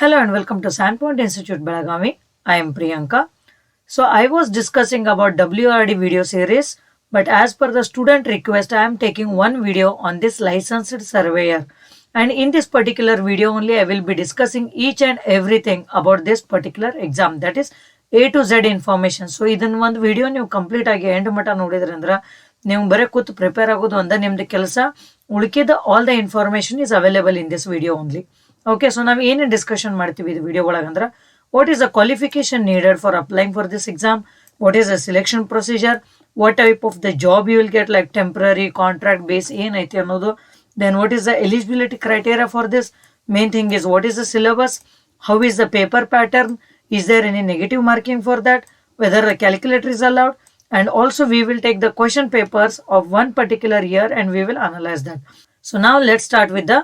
Hello and welcome to Sandpoint Institute Belagavi. I am Priyanka. So I was discussing about WRD video series, but as per the student request, I am taking one video on this licensed surveyor. And in this particular video only, I will be discussing each and everything about this particular exam. That is A to Z information. So ಇದನ್ನ ಒಂದು video ನೀವು complete ಆಗಿ end ಮಟ್ಟ ನೋಡಿದ್ರಿ ಅಂದ್ರೆ ನೀವು ಬರೀ ಕೂತು ಪ್ರಿಪೇರ್ ಆಗೋದು ಒಂದ ನಿಮ್ದು ಕೆಲಸ. ಉಳಿಕಿದ all the information is available in this video only. Okay, so ನಾವು ಏನೇನು ಡಿಸ್ಕಷನ್ ಮಾಡ್ತೀವಿ ಇದು ವಿಡಿಯೋ ಒಳಗಂದ್ರೆ what is the qualification needed for applying for this exam, what is the selection procedure, what type of the job you will get like temporary contract base ಏನೈತಿ ಅನ್ನೋದು. Then what is the eligibility criteria for this. Main thing is what is the syllabus, how is the paper pattern, is there any negative marking for that, whether the calculator is allowed, and also we will take the question papers of one particular year and we will analyze that. So now let's start with the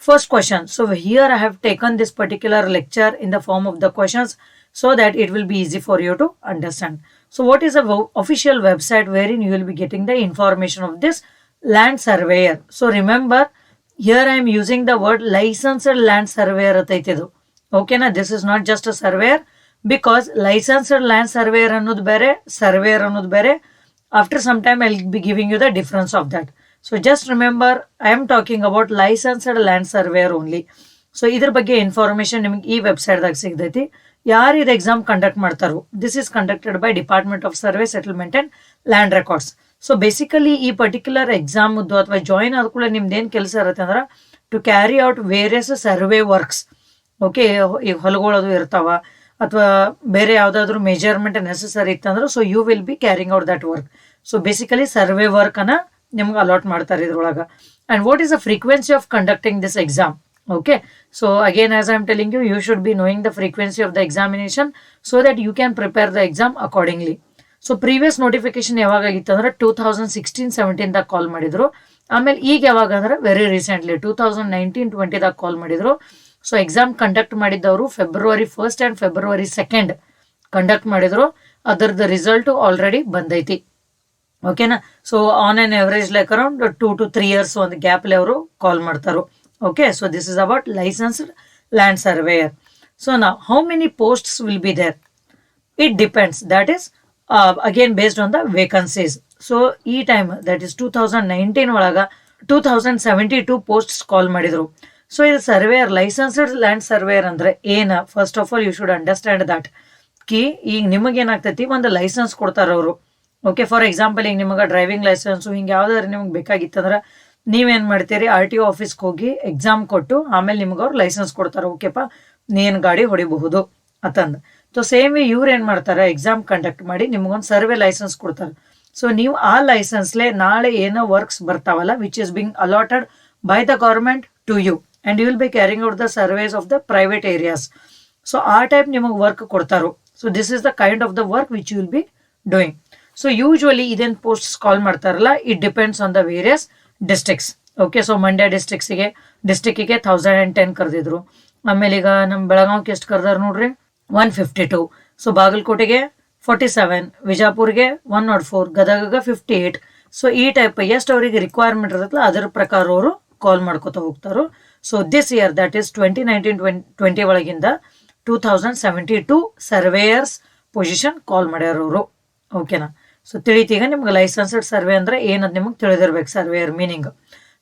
first question. So here I have taken this particular lecture in the form of the questions so that it will be easy for you to understand. So what is the official website wherein you will be getting the information of this land surveyor? So remember, here I am using the word licensed land surveyor ataitidu. Okay na, this is not just a surveyor, because licensed land surveyor ಅನ್ನೋದು ಬೇರೆ, surveyor ಅನ್ನೋದು ಬೇರೆ. After some time I'll be giving you the difference of that. So just remember, I am talking about licensed land surveyor only. So ಇದ್ರ ಬಗ್ಗೆ information ನಿಮಗೆ ಈ website ದಾಗ ಸಿಗ್ತೈತಿ. ಯಾರು ಇದು ಎಕ್ಸಾಮ್ ಕಂಡಕ್ಟ್ ಮಾಡ್ತಾರೋ, this is conducted by department of survey settlement and land records. So basically ಈ ಪರ್ಟಿಕ್ಯುಲರ್ ಎಕ್ಸಾಮ್ ಅಥವಾ ಜಾಯಿನ್ ಆದ ಕೂಡ ನಿಮ್ದು ಏನ್ ಕೆಲಸ ಇರುತ್ತೆ ಅಂದ್ರೆ to carry out various survey works. Okay, ಈಗ ಹೊಲಗಳದು ಇರ್ತಾವ ಅಥವಾ ಬೇರೆ ಯಾವ್ದಾದ್ರು ಮೆಜರ್ಮೆಂಟ್ ನೆಸೆಸರಿ ಇತ್ತಂದ್ರೆ so you will be carrying out that work. So basically survey work ಅನ್ನ ನಿಮ್ಗೆ ಅಲಾಟ್ ಮಾಡ್ತಾರೆ ಇದ್ರೊಳಗ. And what is the frequency of conducting this exam? Okay, so again as I am telling you, you should be knowing the frequency of the examination so that you can prepare the exam accordingly. So previous notification ಯಾವಾಗ ಆಗಿತ್ತು ಅಂದ್ರೆ 2016-17 ಕಾಲ್ ಮಾಡಿದ್ರು. ಆಮೇಲೆ ಈಗ ಯಾವಾಗ ಅಂದ್ರೆ very recently 2019-20 call ಮಾಡಿದ್ರು. So exam conduct ಮಾಡಿದ್ದವರು February 1st and February 2nd conduct ಮಾಡಿದ್ರು. ಅದರದ್ದು ರಿಸಲ್ಟ್ ಆಲ್ರೆಡಿ ಬಂದೈತಿ. ಓಕೆನಾ, so on on average like around 2 to 3 years ಒಂದು ಗ್ಯಾಪ್ಲಿ ಅವರು ಕಾಲ್ ಮಾಡ್ತಾರೋ. Okay, so this is about licensed land surveyor. So ನಾವು how many posts will be there? It depends. That is again based on the vacancies. So ಈ time that is 2019 ಒಳಗ 2072 posts ಕಾಲ್ ಮಾಡಿದ್ರು. So ಇದು surveyor, licensed land surveyor ಅಂದ್ರೆ ಏನ? First of all you should understand that ಕಿ ಈಗ ನಿಮಗೆ ಏನಾಗ್ತೈತಿ, ಒಂದು ಲೈಸೆನ್ಸ್ ಕೊಡ್ತಾರ ಅವರು. ಓಕೆ, ಫಾರ್ ಎಕ್ಸಾಂಪಲ್ ಈಗ ನಿಮಗೆ ಡ್ರೈವಿಂಗ್ ಲೈಸೆನ್ಸು ಹಿಂಗೆ ಯಾವ್ದಾದ್ರು ನಿಮ್ಗೆ ಬೇಕಾಗಿತ್ತಂದ್ರೆ ನೀವೇನ್ ಮಾಡ್ತೀರಿ, RTO ಆಫೀಸ್ಗೆ ಹೋಗಿ ಎಕ್ಸಾಮ್ ಕೊಟ್ಟು ಆಮೇಲೆ ನಿಮ್ಗೆ ಅವ್ರು ಲೈಸೆನ್ಸ್ ಕೊಡ್ತಾರೆ. ಓಕೆಪ್ಪ, ನೀನ್ ಗಾಡಿ ಹೊಡಿಬಹುದು ಅಂತಂದು. ಸೊ ಸೇಮ್ ವೇ ಇವ್ರು ಏನ್ ಮಾಡ್ತಾರೆ, ಎಕ್ಸಾಮ್ ಕಂಡಕ್ಟ್ ಮಾಡಿ ನಿಮ್ಗೊಂದು ಸರ್ವೆ ಲೈಸೆನ್ಸ್ ಕೊಡ್ತಾರೆ. ಸೊ ನೀವು ಆ ಲೈಸೆನ್ಸ್ಲೆ ನಾಳೆ ಏನೋ ವರ್ಕ್ಸ್ ಬರ್ತಾವಲ್ಲ which is being allotted by the government to you, and you will be carrying out the surveys of the private areas. So ಆ ಟೈಪ್ ನಿಮಗೆ ವರ್ಕ್ ಕೊಡ್ತಾರೋ. So this is the kind of the work which you will be doing. So usually ಇದೇನು posts call ಮಾಡ್ತಾರಲ್ಲ, it depends on the various districts. Okay, so Mandya ಡಿಸ್ಟ್ರಿಕ್ಟಿಗೆ 1010 ಕರೆದಿದ್ರು. ಆಮೇಲೆ ಈಗ ನಮ್ಮ ಬೆಳಗಾವಿಗೆ ಎಷ್ಟು ಕರೆದಾರ ನೋಡ್ರಿ, 152. ಸೊ ಬಾಗಲಕೋಟೆಗೆ 47, ವಿಜಾಪುರ್ಗೆ 104, ಗದಗ 58. ಸೊ ಈ ಟೈಪ್ ಎಷ್ಟು ಅವರಿಗೆ ರಿಕ್ವೈರ್ಮೆಂಟ್ ಇರುತ್ತಲ್ಲ ಅದರ ಪ್ರಕಾರ ಅವರು ಕಾಲ್ ಮಾಡ್ಕೋತಾ ಹೋಗ್ತಾರೋ. So this year that is 2019-20 ಒಳಗಿಂದ 2072 ಸರ್ವೇಯರ್ಸ್ ಪೊಸಿಷನ್ ಕಾಲ್ ಮಾಡ್ಯಾರ ಅವರು. ಓಕೆನಾ, ಸೊ ತಿಳಿತೀಗ ನಿಮ್ಗೆ ಲೈಸೆನ್ಸ್ಡ್ ಸರ್ವೆ ಅಂದ್ರೆ ಏನದ್ ನಿಮಗೆ ತಿಳಿದಿರ್ಬೇಕು, ಸರ್ವೇಯರ್ ಮೀನಿಂಗ್.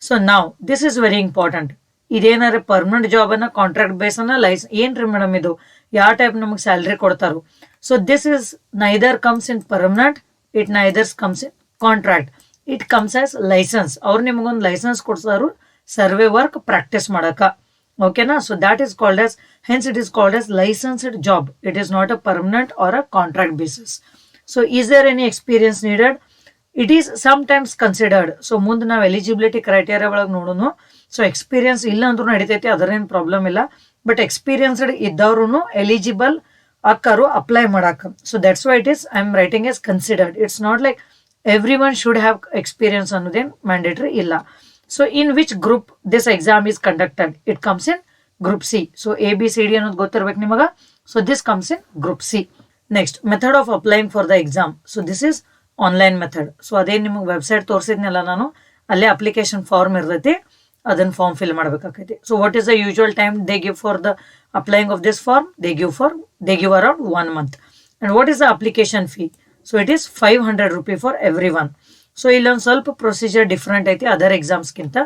ಸೊ ನಾವ್ ದಿಸ್ ಇಸ್ ವೆರಿ ಇಂಪಾರ್ಟೆಂಟ್. ಇದೇನಾರ ಪರ್ಮನೆಂಟ್ ಜಾಬ್ ಅನ್ನ ಕಾಂಟ್ರಾಕ್ಟ್ ಬೇಸ್ ಅನ್ನ ಏನ್ರಿ ಮೇಡಮ್ ಇದು ಯಾವ ಟೈಪ್ ನಮಗೆ ಸ್ಯಾಲ್ರಿ ಕೊಡ್ತಾರೋ? So this is neither comes in permanent, it neithers comes in contract, it comes as licence. ಅವ್ರು ನಿಮಗೊಂದು ಲೈಸೆನ್ಸ್ ಕೊಡ್ತಾರು ಸರ್ವೆ ವರ್ಕ್ ಪ್ರಾಕ್ಟೀಸ್ ಮಾಡಕ. ಓಕೆನಾ, so that is called as, hence it is called as licensed job. It is not a permanent R a contract basis. So is there any experience needed? It is sometimes considered. So ಮುಂದೆ ನಾವು eligibility criteria ಒಳಗೆ ನೋಡೋಣ. So experience ಇಲ್ಲ ಅಂದ್ರೂ ನಡಿತೈತಿ, ಅದರೇನು problem ಇಲ್ಲ. But experienced ಇದ್ದವ್ರು ಎಲಿಜಿಬಲ್ ಆಕಾರು ಅಪ್ಲೈ ಮಾಡಾಕ. So that's why it is I am writing as considered. It's not like everyone should have experience ಅನ್ನೋದೇನು ಮ್ಯಾಂಡೇಟರಿ ಇಲ್ಲ. So in which group this exam is conducted? It comes in group C. So ABCD ಅನ್ನೋದು ಗೊತ್ತಿರ್ಬೇಕು ನಿಮಗ. So this comes in group C. Next method of applying for the exam. So this is online method. So ಅದೇ ನಿಮಗೆ website ತೋರಿಸಿದ್ನಲ್ಲ ನಾನು, ಅಲ್ಲೇ application form ಇರ್ತೈತಿ, ಅದನ್ನ form fill ಮಾಡ್ಬೇಕಾಗೈತಿ. So what is the usual time they give for the applying of this form, they give around 1 month. And what is the application fee? So it is 500 rupee for everyone. So ಇಲ್ಲೊಂದು ಸ್ವಲ್ಪ procedure different ಐತಿ other ಎಕ್ಸಾಮ್ಸ್ಗಿಂತ.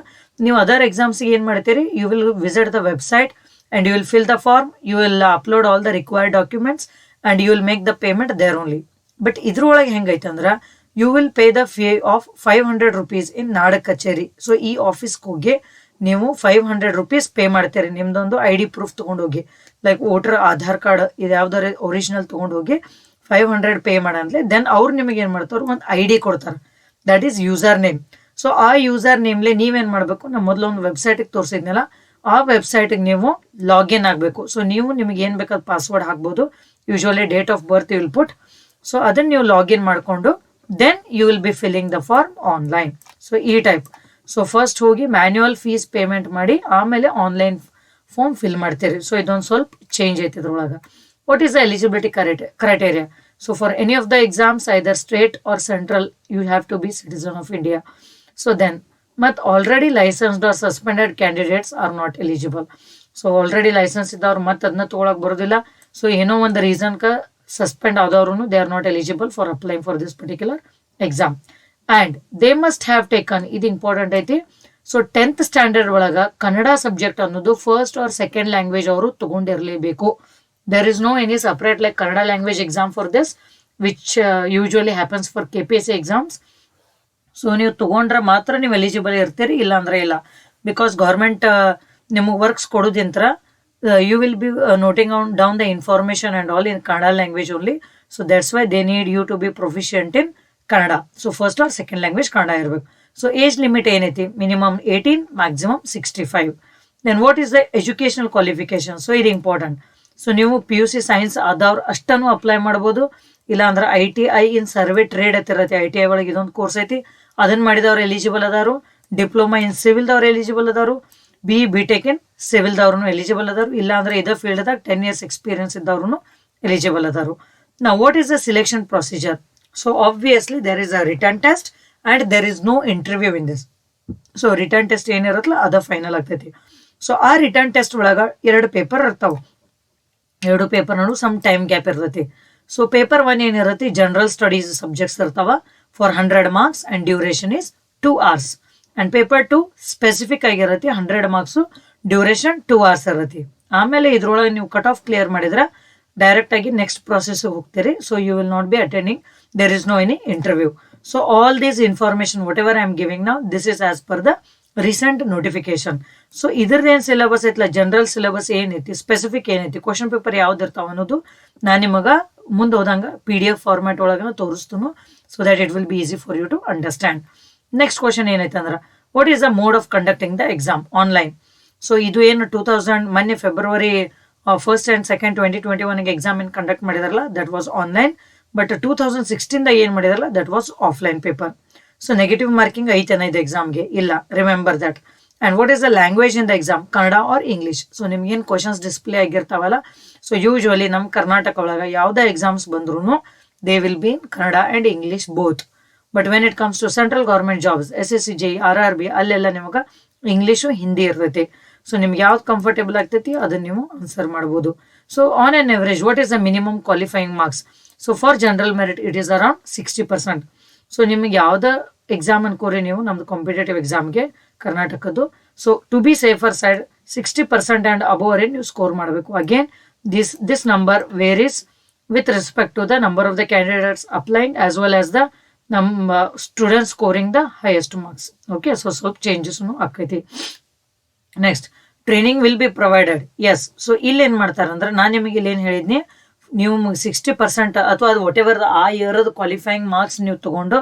ನೀವು other ಎಕ್ಸಾಮ್ಸ್ಗೆ ಏನು ಮಾಡ್ತೀರಿ, you will visit the website and you will fill the form, you will upload all the required documents and you will make the payment there only. But ಇದ್ರೊಳಗೆ ಹೆಂಗೈತೆ ಅಂದ್ರೆ you will pay the fee of 500 rupees in ನಾಡ ಕಚೇರಿ. So ಈ ಆಫೀಸ್ಗೆ ಹೋಗಿ ನೀವು 500 rupees pay ಮಾಡ್ತೀರಿ. ನಿಮ್ದೊಂದು ID ಪ್ರೂಫ್ ತೊಗೊಂಡೋಗಿ, ಲೈಕ್ ವೋಟರ್ ಆಧಾರ್ ಕಾರ್ಡ್ ಇದು ಯಾವ್ದಾರ ಒರಿಜಿನಲ್ ತೊಗೊಂಡೋಗಿ 500 ಪೇ ಮಾಡಂದ್ಲೆ ದೆನ್ ಅವ್ರು ನಿಮಗೆ ಏನು ಮಾಡ್ತಾರೆ, ಒಂದು ID ಕೊಡ್ತಾರೆ, that is user name. So ಆ ಯೂಸರ್ ನೇಮ್ಲೆ ನೀವೇನು ಮಾಡಬೇಕು, ನಾನು ಮೊದಲು ಒಂದು ವೆಬ್ಸೈಟಿಗೆ ತೋರಿಸಿದ್ನಲ್ಲ, ಆ ವೆಬ್ಸೈಟಿಗೆ ನೀವು ಲಾಗಿನ್ ಆಗಬೇಕು. ಸೊ ನೀವು ನಿಮಗೆ ಏನು ಬೇಕಾದ ಪಾಸ್ವರ್ಡ್ ಹಾಕ್ಬೋದು, usually date of birth you will put. So ಅದನ್ನು ನೀವು ಲಾಗಿನ್ ಮಾಡಿಕೊಂಡು then you will be filling the form online. So ಈ ಟೈಪ್. ಸೊ ಫಸ್ಟ್ ಹೋಗಿ ಮ್ಯಾನ್ಯುವಲ್ ಫೀಸ್ ಪೇಮೆಂಟ್ ಮಾಡಿ ಆಮೇಲೆ ಆನ್ಲೈನ್ ಫಾರ್ಮ್ ಫಿಲ್ ಮಾಡ್ತೀರಿ. ಸೊ ಇದೊಂದು ಸ್ವಲ್ಪ ಚೇಂಜ್ ಐತೆ ಇದ್ರೊಳಗೆ. What is the eligibility criteria? So for any of the exams, either state or central, you have to be citizen of India. So then, but already licensed or suspended candidates are not eligible. So already licensed ಇದ್ದವ್ರು ಮತ್ತೆ ಅದನ್ನ ತೊಗೊಳಕ್ ಬರೋದಿಲ್ಲ. So ಏನೋ ಒಂದು ರೀಸನ್ಕ suspend ಆದವ್ರು they are not eligible for applying for this particular exam. And they must have taken, ಇದು important ಐತಿ. So 10th standard ಒಳಗ ಕನ್ನಡ ಸಬ್ಜೆಕ್ಟ್ ಅನ್ನೋದು ಫಸ್ಟ್ ಆರ್ ಸೆಕೆಂಡ್ ಲ್ಯಾಂಗ್ವೇಜ್ ಅವರು ತಗೊಂಡಿರ್ಲೇಬೇಕು. There is no any separate like Kannada language exam for this, which usually happens for KPSC exams. So ನೀವು ತಗೊಂಡ್ರೆ ಮಾತ್ರ ನೀವು eligible ಇರ್ತೀರಿ, ಇಲ್ಲ ಅಂದ್ರೆ ಇಲ್ಲ. ಬಿಕಾಸ್ ಗೌರ್ಮೆಂಟ್ ನಿಮಗೆ ವರ್ಕ್ಸ್ ಕೊಡೋದಿಂತ್ರ you will be noting down the information and all in Kannada language only. So that's why they need you to be proficient in Kannada. So first or second language Kannada ಇರಬೇಕು. So age limit ಏನೈತಿ, minimum 18, maximum 65. Then what is the educational qualification? So ಇದು important. So ನೀವು PUC science ಆದವ್ರು ಅಷ್ಟನ್ನು apply ಮಾಡ್ಬೋದು, ಇಲ್ಲ ಅಂದ್ರೆ ITI in survey trade ಐತಿರತ್ತೆ, ITI ಒಳಗೆ ಇದೊಂದು ಕೋರ್ಸ್ ಐತಿ, ಅದನ್ನ ಮಾಡಿದವ್ರು ಎಲಿಜಿಬಲ್ ಅದಾರು. ಡಿಪ್ಲೊಮಾ ಇನ್ ಸಿವಿಲ್ದವ್ರು ಎಲಿಜಿಬಲ್ ಅದಾರು. BTech ಇನ್ ಸಿವಿಲ್ದವ್ರು ಎಲಿಜಿಬಲ್ ಅದಾರು. ಇಲ್ಲ ಅಂದ್ರೆ ಇದೇ ಫೀಲ್ಡ್ದಾಗ 10 years ಎಕ್ಸ್ಪೀರಿಯನ್ಸ್ ಇದ್ದವ್ರು ಎಲಿಜಿಬಲ್ ಅದಾರು. ನಾ what is the selection procedure? So obviously there is a written test and there is no interview in this. So written test ಏನಿರತ್ತಲ್ಲ ಅದ ಫೈನಲ್ ಆಗ್ತೈತಿ. ಸೊ ಆ ರಿಟರ್ನ್ ಟೆಸ್ಟ್ ಒಳಗ 2 ಪೇಪರ್ ಇರ್ತಾವ. 2 ಪೇಪರ್ ನಡು ಸಮ್ ಟೈಮ್ ಗ್ಯಾಪ್ ಇರ್ತೈತಿ. So paper 1 ಏನಿರತ್ತೆ, general studies subjects ಇರ್ತಾವ for 100 marks and duration is 2 hours. And paper 2 specific ಆಗಿರತ್ತೆ, 100 marks, ಡ್ಯೂರೇಷನ್ 2 hours ಇರತ್ತೆ. ಆಮೇಲೆ ಇದ್ರೊಳಗೆ ನೀವು ಕಟ್ ಆಫ್ ಕ್ಲಿಯರ್ ಮಾಡಿದ್ರೆ ಡೈರೆಕ್ಟ್ ಆಗಿ ನೆಕ್ಸ್ಟ್ ಪ್ರೊಸೆಸ್ ಹೋಗ್ತೀರಿ. So you will not be attending, there is no any interview. So all these information whatever I am giving now, this is as per the recent notification. So ಇದ್ರದ್ದೇನು syllabus ಐತಿಲ್ಲ, general syllabus ಏನೈತಿ, specific ಏನೈತಿ, question paper ಯಾವ್ದು ಇರ್ತಾವ ಅನ್ನೋದು ನಾನು ನಿಮಗೆ ಮುಂದೆ ಹೋದಂಗ PDF ಫಾರ್ಮ್ಯಾಟ್ ಒಳಗ ತೋರಿಸ್ತು. So that it will be easy for you to understand. Next question ಏನೈತೆ ಅಂದ್ರೆ, what is the mode of conducting the exam online? So ಇದು ಏನು 2000 ಮೊನ್ನೆ February 1st and 2nd 2021 exam ಏನು ಕಂಡಕ್ಟ್ ಮಾಡಿದಾರಲ್ಲ, ದಟ್ ವಾಸ್ ಆನ್ಲೈನ್. ಬಟ್ 2016 ಏನು ಮಾಡಿದಾರಲ್ಲ, that was offline paper. So negative marking ಐತೇನ ಇದು ಎಕ್ಸಾಮ್ಗೆ? ಇಲ್ಲ, remember that. And what is the language in the exam, Kannada or English? So ನಿಮ್ಗೇನು ಕ್ವಶನ್ಸ್ ಡಿಸ್ಪ್ಲೇ ಆಗಿರ್ತಾವಲ್ಲ, ಸೊ ಯೂಶುವಲಿ ನಮ್ಮ ಕರ್ನಾಟಕ ಒಳಗೆ ಯಾವುದೇ ಎಕ್ಸಾಮ್ಸ್ ಬಂದ್ರು they will be in Kannada and English both. But when it comes to central government jobs, SSC, JEE, RRB, ಅಲ್ಲೆಲ್ಲ ನಿಮಗೆ English Hindi ಇರ್ತೈತಿ. So ನಿಮ್ಗೆ ಯಾವ್ದು ಕಂಫರ್ಟೇಬಲ್ ಆಗ್ತೈತಿ ಅದನ್ನ ನೀವು ಆನ್ಸರ್ ಮಾಡ್ಬೋದು. So on an average what is the minimum qualifying marks? So for general merit it is around 60%. So ನಿಮಗೆ ಯಾವ್ದು ಎಕ್ಸಾಮ್ ಅನ್ಕೋರಿ ನೀವು, ನಮ್ದು ಕಾಂಪಿಟೇಟಿವ್ ಎಕ್ಸಾಮ್ಗೆ ಕರ್ನಾಟಕದ್ದು. So to be safer side 60% and above range ನೀವು ಸ್ಕೋರ್ ಮಾಡಬೇಕು. Again this number varies with respect to the number of the candidates applying as well as the ನಮ್ಮ student scoring the highest marks. Okay, so ಸ್ವಲ್ಪ ಚೇಂಜಸ್ನು ಆಕೈತಿ. Next, training will be provided. Yes. So ಇಲ್ಲಿ ಏನು ಮಾಡ್ತಾರೆ ಅಂದ್ರೆ, ನಾನು ನಿಮಗೆ ಇಲ್ಲಿ ಏನು ಹೇಳಿದ್ನಿ, ನೀವು 60% ಅಥವಾ ಅದು ವಾಟ್ ಎವರ್ ಆ ಇಯರ್ದು ಕ್ವಾಲಿಫೈಯಿಂಗ್ ಮಾರ್ಕ್ಸ್ ನೀವು ತಗೊಂಡು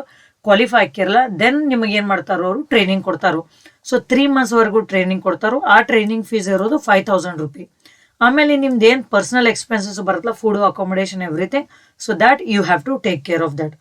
ಕ್ವಾಲಿಫೈ ಆಗಿರಲ್ಲ, ದೆನ್ ನಿಮಗೆ ಏನು ಮಾಡ್ತಾರೋ ಅವರು ಟ್ರೈನಿಂಗ್ ಕೊಡ್ತಾರೋ. ಸೊ 3 months ವರೆಗೂ ಟ್ರೈನಿಂಗ್ ಕೊಡ್ತಾರೋ. ಆ ಟ್ರೈನಿಂಗ್ ಫೀಸ್ ಇರೋದು 5000 ರೂಪಾಯಿ. ಆಮೇಲೆ ನಿಮ್ದು ಏನು ಪರ್ಸನಲ್ ಎಕ್ಸ್ಪೆನ್ಸಸ್ ಬರುತ್ತಲ್ಲ, food, accommodation, everything, so that you have to take care of that.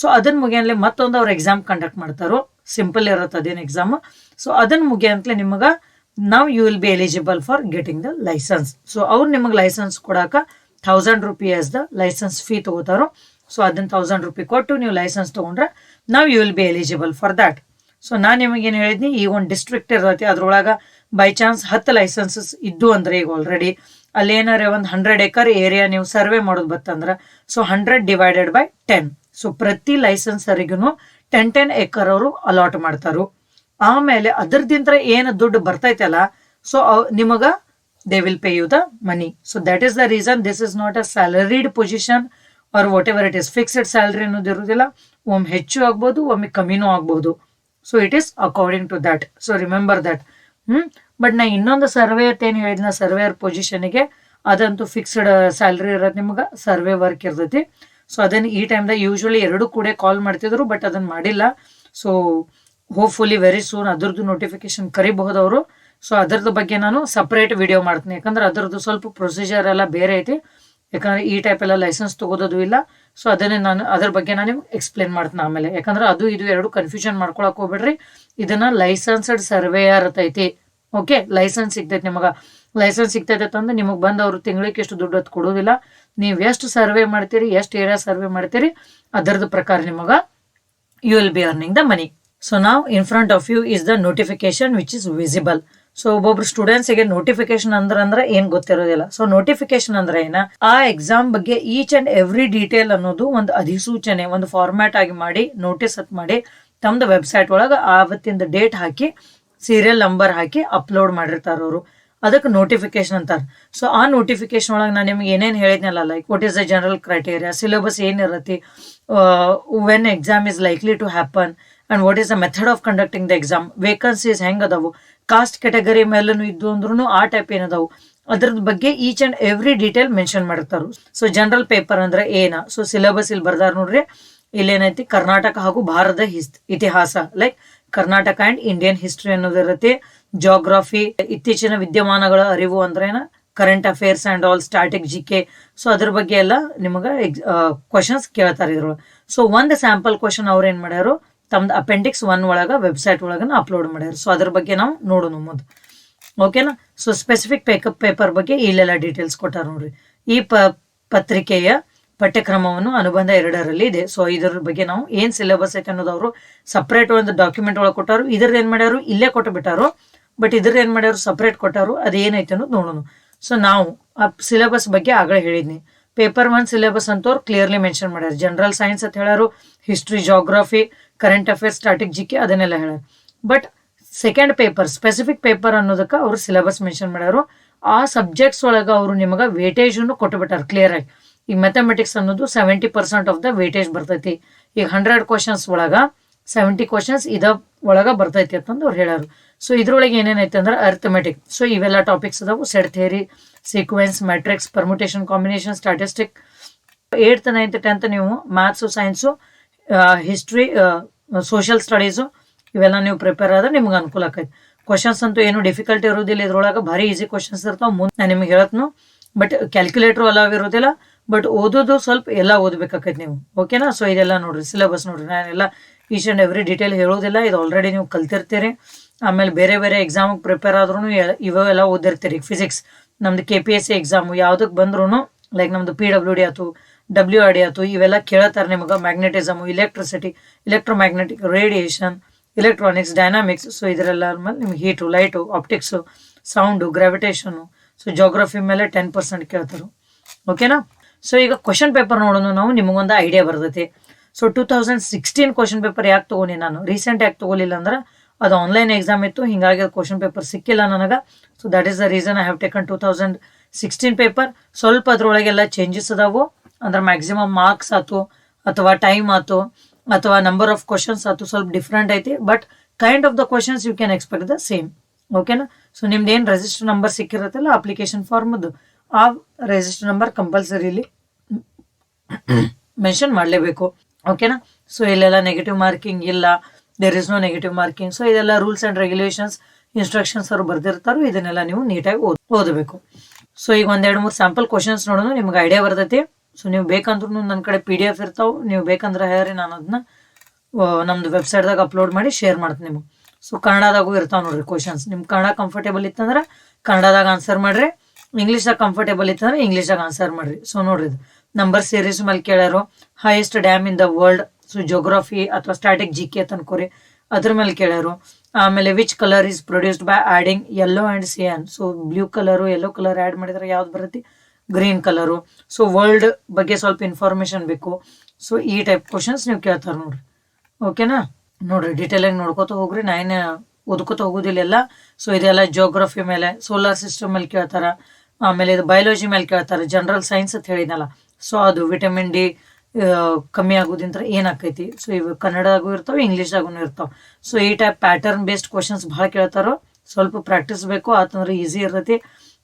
So ಅದನ್ನ ಮುಗಿಯಂತಲೇ ಮತ್ತೊಂದು ಅವ್ರು ಎಕ್ಸಾಮ್ ಕಂಡಕ್ಟ್ ಮಾಡ್ತಾರೋ, ಸಿಂಪಲ್ ಇರುತ್ತೆ ಅದೇನು ಎಕ್ಸಾಮ್. ಸೊ ಅದನ್ನ ಮುಗಿಯಂತಲೇ ನಿಮಗೆ ನಾವು you will be eligible for getting the license. So ಅವ್ರು ನಿಮಗೆ ಲೈಸೆನ್ಸ್ ಕೊಡಾಕ 1000 ರೂಪಾಯಿ ಆಸ್ ದ ಲೈಸೆನ್ಸ್ ಫೀ ತಗೋತಾರೋ. ಸೊ ಅದನ್ನ 1000 ರೂಪಾಯಿ ಕೊಟ್ಟು ನೀವು ಲೈಸೆನ್ಸ್ ತಗೊಂಡ್ರೆ ನಾವು you will be eligible for that. So ನಾನು ನಿಮಗೇನು ಹೇಳಿದ್ನಿ, ಈ ಒಂದು ಡಿಸ್ಟ್ರಿಕ್ಟ್ ಇರ್ತೈತಿ, ಅದ್ರೊಳಗೆ ಬೈ ಚಾನ್ಸ್ 10 ಲೈಸೆನ್ಸಸ್ ಇದ್ದು ಅಂದ್ರೆ ಈಗ ಆಲ್ರೆಡಿ ಅಲ್ಲೇನಾರೆ ಒಂದು 100 ಎಕರ್ ಏರಿಯಾ ನೀವು ಸರ್ವೆ ಮಾಡೋದು ಬತ್ತಂದ್ರ ಸೊ 100/10. ಸೊ ಪ್ರತಿ ಲೈಸೆನ್ಸರಿಗೂ 10 ಎಕರ್ ಅವರು ಅಲಾಟ್ ಮಾಡ್ತಾರು. ಆಮೇಲೆ ಅದರದಿಂದ ಏನು ದುಡ್ಡು ಬರ್ತೈತಲ್ಲ ಸೊ ನಿಮಗ they will pay you the money. So that is the reason this is not a salaried position or whatever it is. Fixed salary ಅನ್ನೋದು ಇರುವುದಿಲ್ಲ, ಒಮ್ಮೆ ಹೆಚ್ಚು ಆಗ್ಬೋದು ಒಮ್ಮೆ ಕಮ್ಮಿನೂ ಆಗ್ಬೋದು. So it is according to that. So remember that. But ನಾ ಇನ್ನೊಂದು ಸರ್ವೇಯರ್ ಏನು ಹೇಳಿದ್ನ, ಸರ್ವೇಯರ್ ಪೊಸಿಷನ್ಗೆ ಅದಂತೂ ಫಿಕ್ಸ್ಡ್ ಸ್ಯಾಲ್ರಿ ಇರೋದು, ನಿಮ್ಗೆ ಸರ್ವೆ ವರ್ಕ್ ಇರ್ತೈತಿ. ಸೊ ಅದನ್ನ ಈ ಟೈಮ್ದಾಗ ಯೂಶ್ವಲಿ 2 ಕೂಡ ಕಾಲ್ ಮಾಡ್ತಿದ್ರು, ಬಟ್ ಅದನ್ನ ಮಾಡಿಲ್ಲ. ಸೊ ಹೋಪ್ಫುಲಿ ವೆರಿ ಸೂನ್ ಅದ್ರದ್ದು ನೋಟಿಫಿಕೇಶನ್ ಕರಿಬಹುದು ಅವರು. ಸೊ ಅದರದ್ದು ಬಗ್ಗೆ ನಾನು ಸಪ್ರೇಟ್ ವಿಡಿಯೋ ಮಾಡ್ತೀನಿ, ಯಾಕಂದ್ರೆ ಅದರದ್ದು ಸ್ವಲ್ಪ ಪ್ರೊಸೀಜರ್ ಎಲ್ಲ ಬೇರೆ ಐತಿ. ಯಾಕಂದ್ರೆ ಈ ಟೈಪ್ ಎಲ್ಲ ಲೈಸೆನ್ಸ್ ತಗೋದು ಇಲ್ಲ. ಸೊ ಅದನ್ನೇ ನಾನು ಅದ್ರ ಬಗ್ಗೆ ನಾನು ನಿಮ್ಗೆ ಎಕ್ಸ್ಪ್ಲೇನ್ ಮಾಡ್ತೀನಿ ಆಮೇಲೆ. ಯಾಕಂದ್ರೆ ಅದು ಇದು 2 ಕನ್ಫ್ಯೂಷನ್ ಮಾಡ್ಕೊಳಕ್ ಹೋಗ್ಬೇಡ್ರಿ. ಇದನ್ನ ಲೈಸೆನ್ಸ್ಡ್ ಸರ್ವೇಯರ್ ಐತಿ. ಓಕೆ, ಲೈಸೆನ್ಸ್ ಸಿಗ್ತೈತಿ ನಿಮಗ. ಲೈಸೆನ್ಸ್ ಸಿಗ್ತೈತೆ ಅಂದ್ರೆ ನಿಮಗೆ ಬಂದು ಅವರು ತಿಂಗಳಿಗೆ ಎಷ್ಟು ದುಡ್ಡು ಅದು ಕೊಡೋದಿಲ್ಲ. ನೀವು ಎಷ್ಟು ಸರ್ವೆ ಮಾಡ್ತೀರಿ, ಎಷ್ಟು ಏರಿಯಾ ಸರ್ವೆ ಮಾಡ್ತೀರಿ ಅದರದ್ದು ಪ್ರಕಾರ ನಿಮಗ you will be earning the money. So ನಾವ್ in front of you is the notification which is visible. So ಒಬ್ಬೊಬ್ರು ಸ್ಟೂಡೆಂಟ್ಸ್ಗೆ ನೋಟಿಫಿಕೇಶನ್ ಅಂದ್ರೆ ಏನ್ ಗೊತ್ತಿರೋದಿಲ್ಲ. ಸೊ ನೋಟಿಫಿಕೇಶನ್ ಅಂದ್ರೆ ಏನ, ಆ ಎಕ್ಸಾಮ್ ಬಗ್ಗೆ ಈಚ್ ಅಂಡ್ ಎವ್ರಿ ಡೀಟೇಲ್ ಅನ್ನೋದು ಒಂದು ಅಧಿಸೂಚನೆ, ಒಂದು ಫಾರ್ಮ್ಯಾಟ್ ಆಗಿ ಮಾಡಿ ನೋಟಿಸ್ ಮಾಡಿ ತಮ್ದು ವೆಬ್ಸೈಟ್ ಒಳಗೆ ಆವತ್ತಿಂದ ಡೇಟ್ ಹಾಕಿ ಸೀರಿಯಲ್ ನಂಬರ್ ಹಾಕಿ ಅಪ್ಲೋಡ್ ಮಾಡಿರ್ತಾರ ಅವರು. ಅದಕ್ಕೆ ನೋಟಿಫಿಕೇಶನ್ ಅಂತಾರೆ. ಸೊ ಆ ನೋಟಿಫಿಕೇಶನ್ ಒಳಗೆ ನಾನು ನಿಮ್ಗೆ ಏನೇನು ಹೇಳಿದ್ನಲ್ಲ, like what is the general criteria, syllabus ಏನಿರತ್ತೆ, when exam is likely to happen and what is the method of conducting the exam, vacancies ಹೆಂಗ್ ಅದಾವು, ಕಾಸ್ಟ್ ಕ್ಯಾಟಗರಿ ಮೇಲೂ ಇದ್ದು ಅಂದ್ರೂ ಆ ಟೈಪ್ ಏನದಾವು ಅದ್ರದ್ ಬಗ್ಗೆ each and every detail mention ಮಾಡಿರ್ತಾರು. ಸೊ ಜನರಲ್ ಪೇಪರ್ ಅಂದ್ರೆ ಏನ, ಸೊ ಸಿಲೆಬಸ್ ಇಲ್ಲಿ ಬರ್ದಾರ ನೋಡ್ರಿ. ಇಲ್ಲೇನೈತಿ ಕರ್ನಾಟಕ ಹಾಗೂ ಭಾರತದ ಇತಿಹಾಸ, like Karnataka and Indian history ಅನ್ನೋದಿರತ್ತೆ. ಜಾಗ್ರಫಿ, ಇತ್ತೀಚಿನ ವಿದ್ಯಮಾನಗಳ ಅರಿವು ಅಂದ್ರೆ current affairs and all, static GK. So ಅದ್ರ ಬಗ್ಗೆ ಎಲ್ಲ ನಿಮಗೆ ಕ್ವಶನ್ಸ್ ಕೇಳ್ತಾರೆ ಇದ್ರೊಳಗೆ. ಸೊ ಒಂದು ಸ್ಯಾಂಪಲ್ ಕ್ವಶನ್ ಅವ್ರು ಏನ್ ಮಾಡ್ಯಾರು, ತಮ್ದು ಅಪೆಂಡಿಕ್ಸ್ 1 ಒಳಗ ವೆಬ್ಸೈಟ್ ಒಳಗ ಅಪ್ಲೋಡ್ ಮಾಡ್ಯಾರ. ಸೊ ಅದ್ರ ಬಗ್ಗೆ ನಾವು ನೋಡೋಣ ಮುಂದೆ. ಓಕೆನಾ. ಸೊ ಸ್ಪೆಸಿಫಿಕ್ ಪೇಪರ್ ಬಗ್ಗೆ ಇಲ್ಲೆಲ್ಲ ಡೀಟೇಲ್ಸ್ ಕೊಟ್ಟಾರ ನೋಡ್ರಿ. ಈ ಪತ್ರಿಕೆಯ ಪಠ್ಯಕ್ರಮವನ್ನು ಅನುಬಂಧ 2ರಲ್ಲಿ ಇದೆ. ಸೊ ಇದ್ರ ಬಗ್ಗೆ ನಾವು ಏನ್ ಸಿಲೆಬಸ್ ಐತೆ ಅನ್ನೋದು ಅವರು ಸಪ್ರೇಟ್ ಒಂದು ಡಾಕ್ಯುಮೆಂಟ್ ಒಳಗೆ ಕೊಟ್ಟಾರು. ಇದ್ರದ್ದು ಏನ್ ಮಾಡ್ಯಾರು, ಇಲ್ಲೇ ಕೊಟ್ಟು ಬಿಟ್ಟಾರು. ಬಟ್ ಇದ್ರದ್ದು ಏನ್ ಮಾಡ್ಯಾರು, ಸಪ್ರೇಟ್ ಕೊಟ್ಟಾರು. ಅದೇನೈತೆ ಅನ್ನೋದು ನೋಡೋಣ. ಸೊ ನಾವು ಆ ಸಿಲೆಬಸ್ ಬಗ್ಗೆ ಆಗಲೇ ಹೇಳಿದ್ನಿ. ಪೇಪರ್ 1 ಸಿಲೆಬಸ್ ಅಂತವ್ರು ಕ್ಲಿಯರ್ಲಿ ಮೆನ್ಷನ್ ಮಾಡ್ಯಾರ. ಜನರಲ್ ಸೈನ್ಸ್ ಅಂತ ಹೇಳ್ಯಾರು, history, geography, current affairs, static GK ಅದನ್ನೆಲ್ಲ ಹೇಳ್ಯಾರ. But second paper, specific paper ಅನ್ನೋದಕ್ಕೆ ಅವರು ಸಿಲೆಬಸ್ ಮೆನ್ಷನ್ ಮಾಡ್ಯಾರು. ಆ ಸಬ್ಜೆಕ್ಟ್ಸ್ ಒಳಗೆ ಅವರು ನಿಮಗೆ ವೇಟೇಜ್ ಕೊಟ್ಟು ಬಿಟ್ಟಾರ ಕ್ಲಿಯರ್ ಆಗಿ. ಈಗ ಮ್ಯಾಥಮೆಟಿಕ್ಸ್ ಅನ್ನೋದು 70% ಆಫ್ ದ ವೇಟೇಜ್ ಬರ್ತೈತಿ. ಈಗ 100 ಕ್ವಶನ್ಸ್ ಒಳಗ 70 ಕ್ವಶನ್ಸ್ ಇದ ಒಳಗ ಬರ್ತೈತಿ ಅಂತಂದು ಅವ್ರು ಹೇಳಾರು. ಸೊ ಇದ್ರೊಳಗೆ ಏನೇನೈತೆ ಅಂದ್ರೆ ಅರ್ಥಮೆಟಿಕ್. ಸೊ ಇವೆಲ್ಲ ಟಾಪಿಕ್ಸ್ ಅದಾವು. Set theory, sequence, matrix, permutation, combination, statistic. 8th, 9th, 10th ನೀವು maths, science, history, social studies ಇವೆಲ್ಲ ನೀವು ಪ್ರಿಪೇರ್ ಆದ್ರೆ ನಿಮ್ಗೆ ಅನುಕೂಲ ಆಕೈತಿ. ಕ್ವಶನ್ಸ್ ಅಂತೂ ಏನು ಡಿಫಿಕಲ್ಟ್ ಇರೋದಿಲ್ಲ. ಇದ್ರೊಳಗೆ ಭಾರಿ ಈಸಿ ಕ್ವಶನ್ಸ್ ಇರ್ತಾವ. ಮುಂದೆ ನಾನು ನಿಮ್ಗೆ ಹೇಳತ್ನು. ಬಟ್ ಕ್ಯಾಲ್ಕುಲೇಟರ್ ಅಲಾವ್ ಇರೋದಿಲ್ಲ. ಬಟ್ ಓದೋದು ಸ್ವಲ್ಪ ಎಲ್ಲ ಓದ್ಬೇಕಾಕೈತಿ ನೀವು. ಓಕೆನಾ. ಸೊ ಇದೆಲ್ಲ ನೋಡ್ರಿ, ಸಿಲೆಬಸ್ ನೋಡ್ರಿ. ನಾನೆಲ್ಲ ಈಚ್ ಅಂಡ್ ಎವ್ರಿ ಡೀಟೇಲ್ ಹೇಳೋದಿಲ್ಲ, ಇದು ಆಲ್ರೆಡಿ ನೀವು ಕಲ್ತಿರ್ತೀರಿ. ಆಮೇಲೆ ಬೇರೆ ಬೇರೆ ಎಕ್ಸಾಮ್ ಪ್ರಿಪೇರ್ ಆದ್ರೂ ಇವೆಲ್ಲ ಓದಿರ್ತೀರಿ. ಫಿಸಿಕ್ಸ್ ನಮ್ದು KPSC ಎಕ್ಸಾಮು ಯಾವುದಕ್ಕೆ ಬಂದ್ರೂ, ಲೈಕ್ ನಮ್ದು PWD ಆಯ್ತು, WRD ಆಯ್ತು, ಇವೆಲ್ಲ ಕೇಳತ್ತಾರೆ ನಿಮಗೆ. Magnetism, electricity, electromagnetic, radiation, electronics, dynamics. So ಇದರೆಲ್ಲ ಮೇಲೆ ನಿಮ್ಗೆ heat, light, optics, sound, gravitation. So geography ಮೇಲೆ 10% ಕೇಳ್ತಾರೆ. ಓಕೆನಾ. ಸೊ ಈಗ ಕ್ವಶನ್ ಪೇಪರ್ ನೋಡೋಣ ನಾವು, ನಿಮಗೊಂದು ಐಡಿಯಾ ಬರ್ತೈತಿ. ಸೊ 2016 ಕ್ವಶನ್ ಪೇಪರ್ ಯಾಕೆ ತಗೊಂಡಿ ನಾನು, ರೀಸೆಂಟ್ ಯಾಕೆ ತಗೋಲಿಲ್ಲ ಅಂದ್ರೆ ಅದು ಆನ್ಲೈನ್ ಎಕ್ಸಾಮ್ ಇತ್ತು, ಹಿಂಗಾಗಿ ಕ್ವಶನ್ ಪೇಪರ್ ಸಿಕ್ಕಿಲ್ಲ ನನಗೆ. So that is the reason I have taken 2016 paper. ಸ್ವಲ್ಪ ಅದ್ರೊಳಗೆಲ್ಲ ಚೇಂಜಸ್ ಅದಾವು. ಅಂದ್ರೆ ಮ್ಯಾಕ್ಸಿಮಮ್ ಮಾರ್ಕ್ಸ್ ಆಯ್ತು, ಅಥವಾ ಟೈಮ್ ಆಯ್ತು, ಅಥವಾ ನಂಬರ್ ಆಫ್ ಕ್ವಶನ್ಸ್ ಆಯ್ತು, ಸ್ವಲ್ಪ ಡಿಫ್ರೆಂಟ್ ಐತಿ. But kind of the questions you can expect the same. ಓಕೆನಾ. ಸೊ ನಿಮ್ದು ಏನು ರಿಜಿಸ್ಟರ್ ನಂಬರ್ ಸಿಕ್ಕಿರತ್ತಲ್ಲ ಅಪ್ಲಿಕೇಶನ್ ಫಾರ್ಮ್ದು, ಆ ರಿಜಿಸ್ಟರ್ ನಂಬರ್ ಕಂಪಲ್ಸರಿಲಿ ಮೆನ್ಷನ್ ಮಾಡಲೇಬೇಕು. ಓಕೆನಾ. ಸೊ ಇಲ್ಲೆಲ್ಲ ನೆಗೆಟಿವ್ ಮಾರ್ಕಿಂಗ್ ಇಲ್ಲ, there is no negative marking. So ಇದೆಲ್ಲ ರೂಲ್ಸ್ ಅಂಡ್ ರೆಗ್ಯುಲೇಷನ್ಸ್, ಇನ್ಸ್ಟ್ರಕ್ಷನ್ಸ್ ಅವರು ಬರ್ದಿರ್ತಾರೋ, ಇದನ್ನೆಲ್ಲ ನೀವು ನೀಟಾಗಿ ಓದಬೇಕು. ಸೊ ಈಗ 1-2-3 ಸ್ಯಾಂಪಲ್ ಕ್ವಶನ್ಸ್ ನೋಡೋಣ, ನಿಮ್ಗೆ ಐಡಿಯಾ ಬರ್ತೈತಿ. ಸೊ ನೀವು ಬೇಕಂದ್ರೂ ನನ್ನ ಕಡೆ PDF ಇರ್ತಾವೆ, ನೀವು ಬೇಕಂದ್ರೆ ಹೇಳ್ರಿ, ನಾನು ಅದನ್ನ ನಮ್ದು ವೆಬ್ಸೈಟ್ದಾಗ ಅಪ್ಲೋಡ್ ಮಾಡಿ ಶೇರ್ ಮಾಡ್ತೀನಿ ನಿಮಗೆ. ಸೊ ಕನ್ನಡದಾಗೂ ಇರ್ತಾವೆ ನೋಡ್ರಿ ಕ್ವಶನ್ಸ್. ನಿಮ್ಗೆ ಕನ್ನಡ ಕಂಫರ್ಟೇಬಲ್ ಇತ್ತಂದ್ರೆ ಕನ್ನಡದಾಗ ಆನ್ಸರ್ ಮಾಡ್ರಿ, ಇಂಗ್ಲೀಷ್ದಾಗ ಕಂಫರ್ಟೇಬಲ್ ಇತ್ತಂದ್ರೆ ಇಂಗ್ಲೀಷ್ದಾಗ ಆನ್ಸರ್ ಮಾಡ್ರಿ. ಸೊ ನೋಡ್ರಿ, ಇದು ನಂಬರ್ ಸೀರೀಸ್ ಮೇಲೆ ಕೇಳ್ಯಾರು. Highest dam in the world. So geography ಅಥವಾ ಸ್ಟಾಟಿಕ್ GK ಅಂತ ಅನ್ಕೋರಿ, ಅದ್ರ ಮೇಲೆ ಕೇಳ್ಯಾರು. ಆಮೇಲೆ which colour is produced by adding yellow and cyan. So blue colour yellow colour add ಮಾಡಿದ್ರೆ ಯಾವ್ದು ಬರುತ್ತೆ? Green colour. ಸೊ ವರ್ಲ್ಡ್ ಬಗ್ಗೆ ಸ್ವಲ್ಪ ಇನ್ಫಾರ್ಮೇಶನ್ ಬೇಕು. ಸೊ ಈ ಟೈಪ್ ಕ್ವಶನ್ಸ್ ನೀವು ಕೇಳ್ತಾರೆ ನೋಡ್ರಿ. ಓಕೆನಾ? ನೋಡ್ರಿ ಡೀಟೇಲ್ ಆಗಿ ನೋಡ್ಕೋತ ಹೋಗ್ರಿ, ನಾನು ಓದ್ಕೋತ ಹೋಗೋದಿಲ್ಲ ಎಲ್ಲ. ಸೊ ಇದೆಲ್ಲ ಜಿಯೋಗ್ರಫಿ ಮೇಲೆ, ಸೋಲಾರ್ ಸಿಸ್ಟಮ್ ಮೇಲೆ ಕೇಳ್ತಾರ. ಆಮೇಲೆ ಇದು ಬಯಾಲಜಿ ಮೇಲೆ ಕೇಳ್ತಾರೆ, ಜನರಲ್ ಸೈನ್ಸ್ ಅಂತ ಹೇಳಿದ್ನಲ್ಲ. ಸೊ ಅದು ವಿಟಮಿನ್ ಡಿ ಕಮ್ಮಿ ಆಗೋದಿಂತ್ರ ಏನಾಕೈತಿ. ಸೊ ಇವು ಕನ್ನಡದಾಗೂ ಇರ್ತಾವೆ, ಇಂಗ್ಲೀಷ್ದಾಗೂ ಇರ್ತಾವೆ. ಸೊ ಈ ಟೈಪ್ ಪ್ಯಾಟರ್ನ್ ಬೇಸ್ಡ್ ಕ್ವಶನ್ಸ್ ಭಾಳ ಕೇಳ್ತಾರೋ. ಸ್ವಲ್ಪ ಪ್ರಾಕ್ಟೀಸ್ ಬೇಕು, ಆತಂದ್ರೆ ಈಸಿ ಇರ್ತೈತಿ.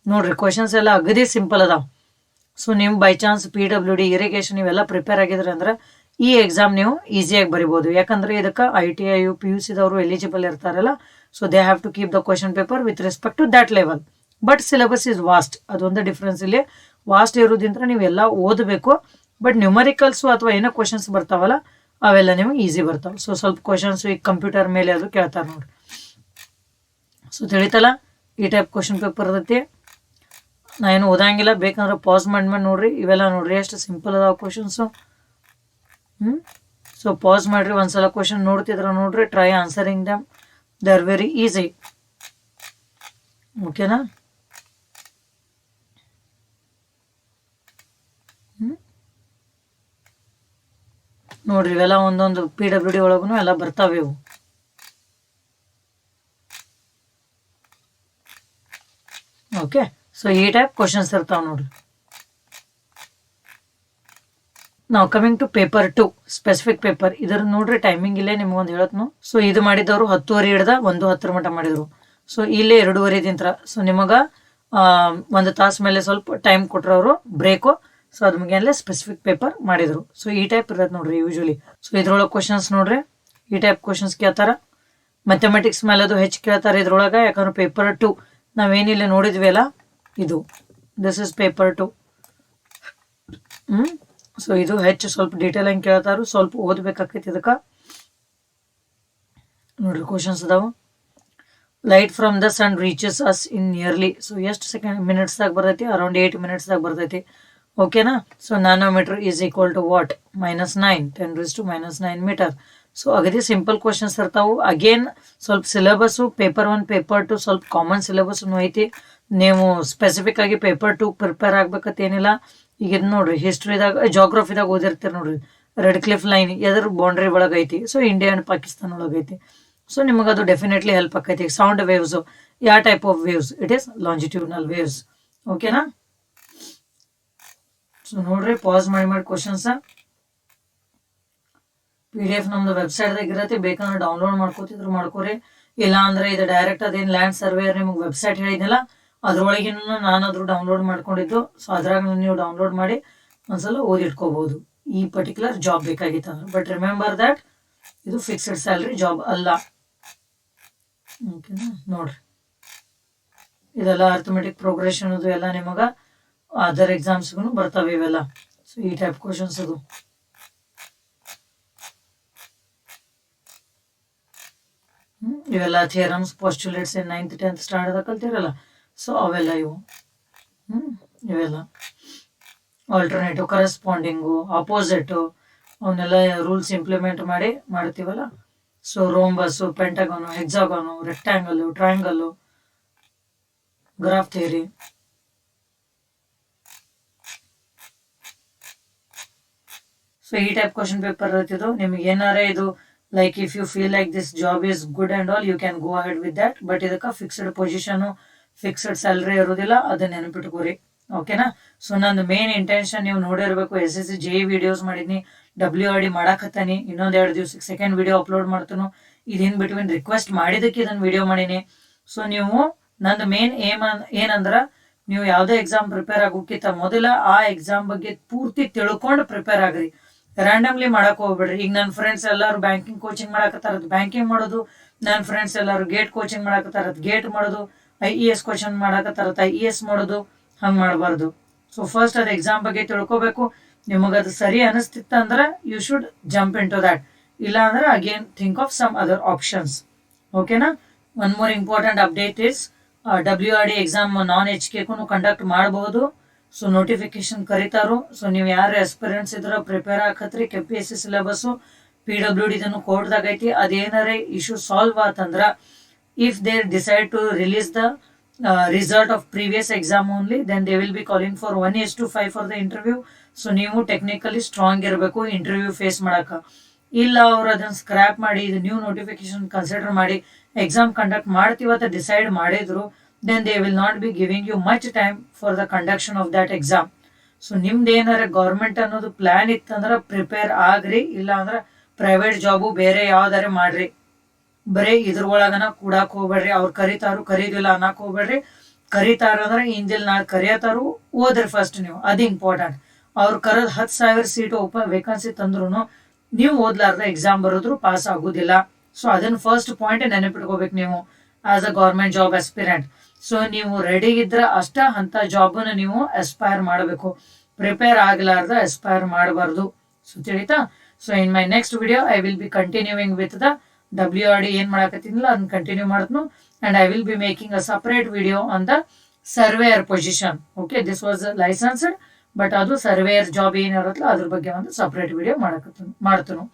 ನೋಡ್ರಿ ಕ್ವಶನ್ಸ್ ಎಲ್ಲ ಅಗದಿ ಸಿಂಪಲ್ ಅದಾವ. ಸೊ ನೀವು ಬೈ ಚಾನ್ಸ್ PWD ಇರಿಗೇಷನ್ ಇವೆಲ್ಲ ಪ್ರಿಪೇರ್ ಆಗಿದ್ರೆ ಅಂದ್ರೆ ಈ ಎಕ್ಸಾಮ್ ನೀವು ಈಸಿಯಾಗಿ ಬರಿಬೋದು. ಯಾಕಂದ್ರೆ ಇದಕ್ಕೆ ITI PUC ದವರು ಎಲಿಜಿಬಲ್ ಇರ್ತಾರಲ್ಲ. So they have to keep the question paper with respect to that level. But syllabus is vast, ಅದೊಂದು ಡಿಫ್ರೆನ್ಸ್ ಇಲ್ಲಿ. ವಾಸ್ಟ್ ಇರೋದ್ರಿಂದ ನೀವೆಲ್ಲ ಓದಬೇಕು. ಬಟ್ ನ್ಯೂಮರಿಕಲ್ಸು ಅಥವಾ ಏನೋ ಕ್ವಶನ್ಸ್ ಬರ್ತಾವಲ್ಲ ಅವೆಲ್ಲ ನಿಮಗೆ ಈಸಿ ಬರ್ತಾವೆ. ಸೊ ಸ್ವಲ್ಪ ಕ್ವಶನ್ಸ್ ಈಗ ಕಂಪ್ಯೂಟರ್ ಮೇಲೆ ಅದು ಕೇಳ್ತಾರೆ ನೋಡ್ರಿ. ಸೊ ತಿಳಿತಲ್ಲ, ಈ ಟೈಪ್ ಕ್ವಶನ್ ಪೇಪರ್ ಇರ್ತೈತಿ. ನಾ ಏನು ಓದಂಗಿಲ್ಲ, ಬೇಕಂದ್ರೆ ಪಾಸ್ ಮಾಡಿ ನೋಡ್ರಿ. ಇವೆಲ್ಲ ನೋಡ್ರಿ ಎಷ್ಟು ಸಿಂಪಲ್ ಅದಾವ ಕ್ವಶನ್ಸು. ಸೊ ಪಾಸ್ ಮಾಡ್ರಿ, ಒಂದ್ಸಲ ಕ್ವಶನ್ ನೋಡ್ತಿದ್ರ ನೋಡ್ರಿ. Try answering them, they are very easy. ಓಕೆನಾ? ನೋಡ್ರಿ ಇವೆಲ್ಲ ಒಂದೊಂದು PWD ಒಳಗೂ ಎಲ್ಲ ಬರ್ತಾವೆ ಇವು. ಓಕೆ, ಸೊ ಈ ಟೈಪ್ ಕ್ವಶನ್ಸ್ ಇರ್ತಾವ ನೋಡ್ರಿ. ನಾವು coming to paper 2 specific paper. ಇದ್ರ ನೋಡ್ರಿ ಟೈಮಿಂಗ್ ಇಲ್ಲೇ ನಿಮ್ಗೊಂದು ಹೇಳತ್ನು. ಸೊ ಇದು ಮಾಡಿದವರು 10:30 ಹಿಡ್ದ 1:10 ಮಟ್ಟ ಮಾಡಿದ್ರು. ಸೊ ಇಲ್ಲೇ 2:30 ಸೊ ನಿಮಗ 1 ತಾಸು ಮೇಲೆ ಸ್ವಲ್ಪ ಟೈಮ್ ಕೊಟ್ರವರು ಬ್ರೇಕು. ಸೊ ಅದ್ ಮುಗಿಯಲ್ಲೇ ಸ್ಪೆಸಿಫಿಕ್ ಪೇಪರ್ ಮಾಡಿದ್ರು. ಸೊ ಈ ಟೈಪ್ ಇರತ್ತೆ ನೋಡ್ರಿ ಯೂಶಲಿ. ಸೊ ಇದ್ರೊಳಗೆ ಕ್ವಶನ್ಸ್ ನೋಡ್ರಿ, ಈ ಟೈಪ್ ಕ್ವಶನ್ಸ್ ಕೇಳ್ತಾರ. ಮ್ಯಾಥಮೆಟಿಕ್ಸ್ ಮೇಲೆ ಅದು ಹೆಚ್ಚು ಕೇಳ್ತಾರೆ ಇದ್ರೊಳಗೆ. ಯಾಕಂದ್ರೆ ಪೇಪರ್ 2 ನಾವೇನಿಲ್ಲ ನೋಡಿದ್ವಿ ಅಲ್ಲ, ಇದು ದಿಸ್ ಇಸ್ ಪೇಪರ್ 2. ಸೊ ಇದು ಹೆಚ್ಚು ಸ್ವಲ್ಪ ಡೀಟೇಲ್ ಆಗಿ ಕೇಳ್ತಾರು, ಸ್ವಲ್ಪ ಓದ್ಬೇಕಾಕೈತಿ ಇದಕ್ಕೆ. ನೋಡ್ರಿ ಕ್ವಶನ್ಸ್ ಅದಾವ. Light from the sun reaches us in nearly. So ಎಷ್ಟು ಮಿನಿಟ್ಸ್ದಾಗ ಬರ್ತೈತಿ? ಅರೌಂಡ್ 8 ಮಿನಿಟ್ಸ್ದಾಗ ಬರ್ತೈತಿ. ಓಕೆನಾ? So nanometre is equal to what? -9, 10⁻⁹ metre. So ಅಗದಿ ಸಿಂಪಲ್ ಕ್ವಶನ್ಸ್ ಇರ್ತಾವು. ಅಗೇನ್ ಸ್ವಲ್ಪ ಸಿಲೆಬಸ್ಸು ಪೇಪರ್ 1 ಪೇಪರ್ 2 ಸ್ವಲ್ಪ ಕಾಮನ್ ಸಿಲೆಬಸ್ನು ಐತಿ. ನೀವು ಸ್ಪೆಸಿಫಿಕ್ ಆಗಿ ಪೇಪರ್ 2 ಪ್ರಿಪೇರ್ ಆಗ್ಬೇಕಂತ ಏನಿಲ್ಲ. ಈಗ ಇದು ನೋಡ್ರಿ ಹಿಸ್ಟ್ರಿದಾಗ ಜೋಗ್ರಫಿದಾಗ ಓದಿರ್ತೀರಿ ನೋಡ್ರಿ. ರೆಡ್ ಕ್ಲಿಫ್ ಲೈನ್ ಎದ್ರ ಬೌಂಡ್ರಿ ಒಳಗೆ ಐತಿ? ಸೊ ಇಂಡಿಯಾ ಅಂಡ್ ಪಾಕಿಸ್ತಾನ ಒಳಗೆ ಐತಿ. ಸೊ ನಿಮಗೆ ಅದು ಡೆಫಿನೆಟ್ಲಿ ಹೆಲ್ಪ್ ಆಕೈತಿ. ಸೌಂಡ್ ವೇವ್ಸ್, ಯಾವ type of waves? It is longitudinal waves. ಓಕೆನಾ? ಸೊ ನೋಡ್ರಿ ಪಾಸ್ ಮಾಡಿ ಕ್ವಶನ್ಸ್. PDF ನಮ್ದು ವೆಬ್ಸೈಟ್ದಾಗ ಇರತ್ತೆ, ಬೇಕಂದ್ರೆ ಡೌನ್ಲೋಡ್ ಮಾಡ್ಕೋತಿದ್ರು ಮಾಡ್ಕೋರಿ. ಇಲ್ಲ ಅಂದ್ರೆ ಇದು ಡೈರೆಕ್ಟ್ ಅದೇನು ಲ್ಯಾಂಡ್ ಸರ್ವೇಯರ್ ನಿಮಗೆ ವೆಬ್ಸೈಟ್ ಹೇಳಿದ್ನಲ್ಲ ಅದ್ರೊಳಗಿನ ನಾನಾದ್ರೂ ಡೌನ್ಲೋಡ್ ಮಾಡ್ಕೊಂಡಿದ್ದು. ಸೊ ಅದ್ರಾಗ ನೀವು ಡೌನ್ಲೋಡ್ ಮಾಡಿ ಒಂದ್ಸಲ ಓದಿಟ್ಕೋಬಹುದು ಈ ಪರ್ಟಿಕ್ಯುಲರ್ ಜಾಬ್ ಬೇಕಾಗಿತ್ತು ಅಂದ್ರೆ. ಬಟ್ ರಿಮೆಂಬರ್ ದಟ್ ಇದು ಫಿಕ್ಸ್ಡ್ ಸ್ಯಾಲ್ರಿ ಜಾಬ್ ಅಲ್ಲ. ಓಕೆನಾ? ನೋಡ್ರಿ ಇದೆಲ್ಲ ಅರ್ಥಮೆಟಿಕ್ ಪ್ರೋಗ್ರೆಷನ್ ಅದು ಎಲ್ಲ ನಿಮಗ ಅದರ್ ಎಕ್ಸಾಮ್ಸ್ಗೂ ಬರ್ತವೆ ಇವೆಲ್ಲ. ಸೊ ಈ ಟೈಪ್ ಕ್ವಶನ್ಸ್ ಅದು. ಇವೆಲ್ಲ theorems postulates 9th 10th standard ಕಲ್ತಿರಲ್ಲ. ಸೊ ಅವೆಲ್ಲ ಇವು. ಇವೆಲ್ಲ ಆಲ್ಟರ್ನೇಟಿವ್, ಕರೆಸ್ಪಾಂಡಿಂಗು, ಆಪೋಸಿಟು ಅವನ್ನೆಲ್ಲ ರೂಲ್ಸ್ ಇಂಪ್ಲಿಮೆಂಟ್ ಮಾಡ್ತೀವಲ್ಲ. So rhombus, pentagon, hexagon, rectangle, triangle, graph theory. So ಈ ಟೈಪ್ ಕ್ವಶನ್ ಪೇಪರ್ ಇರ್ತಿದ್ದು. ನಿಮ್ಗೆ ಏನಾರೇ ಇದು like if you feel like this job is good and all, you can go ahead with that. But ಇದಕ್ಕೆ fixed position, fixed salary ಇರೋದಿಲ್ಲ, ಅದನ್ನ ನೆನಪಿಟ್ಕೋರಿ. ಓಕೆನಾ? ಸೊ ನಂದು ಮೇನ್ ಇಂಟೆನ್ಷನ್ ನೀವು ನೋಡಿರ್ಬೇಕು. SSC JE ವಿಡಿಯೋಸ್ ಮಾಡಿದ್ನಿ, WRD ಮಾಡಾಕತ್ತಾನಿ. ಇನ್ನೊಂದು 2 ದಿವ್ಸಕ್ಕೆ ಸೆಕೆಂಡ್ ವಿಡಿಯೋ ಅಪ್ಲೋಡ್ ಮಾಡ್ತಾನು. ಇದಿನ್ ಬಿಟ್ವೀನ್ ರಿಕ್ವೆಸ್ಟ್ ಮಾಡಿದಕ್ಕೆ ಇದನ್ನ ವಿಡಿಯೋ ಮಾಡೀನಿ. ಸೊ ನೀವು ನಂದು ಮೇನ್ ಏನಂದ್ರ ನೀವು ಯಾವುದೇ ಎಕ್ಸಾಮ್ ಪ್ರಿಪೇರ್ ಆಗೋಕ್ಕಿಂತ ಮೊದಲ ಆ ಎಕ್ಸಾಮ್ ಬಗ್ಗೆ ಪೂರ್ತಿ ತಿಳ್ಕೊಂಡು ಪ್ರಿಪೇರ್ ಆಗ್ರಿ. ರ್ಯಾಂಡಮ್ಲಿ ಮಾಡಕ್ ಹೋಗ್ಬೇಡ್ರಿ. ಈಗ ನನ್ನ ಫ್ರೆಂಡ್ಸ್ ಎಲ್ಲರೂ ಬ್ಯಾಂಕಿಂಗ್ ಕೋಚಿಂಗ್ ಮಾಡಕತ್ತಾರದ್ ಬ್ಯಾಂಕಿಂಗ್ ಮಾಡೋದು, ನನ್ನ ಫ್ರೆಂಡ್ಸ್ ಎಲ್ಲರೂ ಗೇಟ್ ಕೋಚಿಂಗ್ ಮಾಡಕತ್ತಾರದ್ ಗೇಟ್ ಮಾಡೋದು, IES ಕೋಚಿಂಗ್ ಮಾಡಕತ್ತಾರತ್ IES ಮಾಡೋದು. ಹಂಗೆ ಮಾಡಬಾರ್ದು. ಸೊ ಫಸ್ಟ್ ಅದು ಎಕ್ಸಾಮ್ ಬಗ್ಗೆ ತಿಳ್ಕೊಬೇಕು. ನಿಮಗದು ಸರಿ ಅನಿಸ್ತಿತ್ತಂದ್ರೆ you should jump in to that. ಇಲ್ಲ ಅಂದ್ರೆ again think of some other options. ಓಕೆನಾ? One more important update is WRD exam non HK conduct ಮಾಡಬಹುದು. ಸೊ ನೋಟಿಫಿಕೇಶನ್ ಕರೀತಾರು. ಸೊ ನೀವು ಯಾರು ಎಕ್ಸ್ಪೀರಿಯನ್ಸ್ ಇದ್ರ ಪ್ರಿಪೇರ್ ಆಕತ್ರಿ. KPSC ಸಿಲೆಬಸ್ಸು PWD ಇದನ್ನು ಕೋರ್ಟ್ದಾಗ ಐತಿ. ಅದೇನಾರೇ ಇಶ್ಯೂ ಸಾಲ್ವ್ ಆತಂದ್ರ if they decide to release the result of previous exam only, then they will be calling for 1:5 for the interview. So ನೀವು technically strong ಇರಬೇಕು interview face ಮಾಡಕ. ಇಲ್ಲ ಅವ್ರು ಅದನ್ನ ಸ್ಕ್ರಾಪ್ ಮಾಡಿ ಇದು ನ್ಯೂ ನೋಟಿಫಿಕೇಶನ್ ಕನ್ಸಿಡರ್ ಮಾಡಿ ಎಕ್ಸಾಮ್ ಕಂಡಕ್ಟ್ ಮಾಡ್ತೀವತ್ತ ಡಿಸೈಡ್ ಮಾಡಿದ್ರು, then they will not be giving you much time for the conduction of that exam. So ನಿಮ್ದು ಏನಾರ ಗೌರ್ಮೆಂಟ್ ಅನ್ನೋದು ಪ್ಲಾನ್ ಇತ್ತಂದ್ರೆ ಪ್ರಿಪೇರ್ ಆಗ್ರಿ, ಇಲ್ಲ ಅಂದ್ರೆ ಪ್ರೈವೇಟ್ ಜಾಬು ಬೇರೆ ಯಾವ್ದಾರ ಮಾಡ್ರಿ. ಬರೀ ಇದ್ರ ಒಳಗನ ಕೂಡಾಕ್ ಹೋಗ್ಬೇಡ್ರಿ. ಅವ್ರು ಕರಿತಾರು ಕರೀದಿಲ್ಲ ಅನ್ನಕ್ ಹೋಗ್ಬೇಡ್ರಿ. ಕರಿತಾರ ಅಂದ್ರೆ ಇಂದಿಲ್ ನಾಳೆ ಕರಿಯತಾರು ಓದ್ರಿ ಫಸ್ಟ್ ನೀವು, ಅದು ಇಂಪಾರ್ಟೆಂಟ್. ಅವ್ರು ಕರೆದ್ 10,000 ಸೀಟ್ ಓಪನ್ ವೇಕನ್ಸಿ ತಂದ್ರು ನೀವು ಓದ್ಲಾರ್ದ ಎಕ್ಸಾಮ್ ಬರೋದ್ರು ಪಾಸ್ ಆಗುದಿಲ್ಲ. ಸೊ ಅದನ್ನ ಫಸ್ಟ್ ಪಾಯಿಂಟ್ ನೆನಪಿಟ್ಕೋಬೇಕು ನೀವು as a government job aspirant. So ನೀವು ರೆಡಿ ಇದ್ರ ಅಷ್ಟ ಅಂತ ಜಾಬ್ನ ನೀವು ಎಸ್ಪೈರ್ ಮಾಡಬೇಕು, ಪ್ರಿಪೇರ್ ಆಗ್ಲಾರ್ದ ಎಸ್ಪೈರ್ ಮಾಡಬಾರ್ದು. ಸೊ ತಿಳಿತಾ? So in my next video I will be continuing with the WRD ಏನ್ ಮಾಡಕತ್ತಿನಿಲ್ಲ ಅದನ್ನ ಕಂಟಿನ್ಯೂ ಮಾಡ್ತನು. And I will be making a separate video on the surveyor position. Okay, this was licensed, but ಅದು surveyor job ಏನಿರತ್ತಲ್ಲ ಅದ್ರ ಬಗ್ಗೆ ಒಂದು separate video ಮಾಡ್ತನು.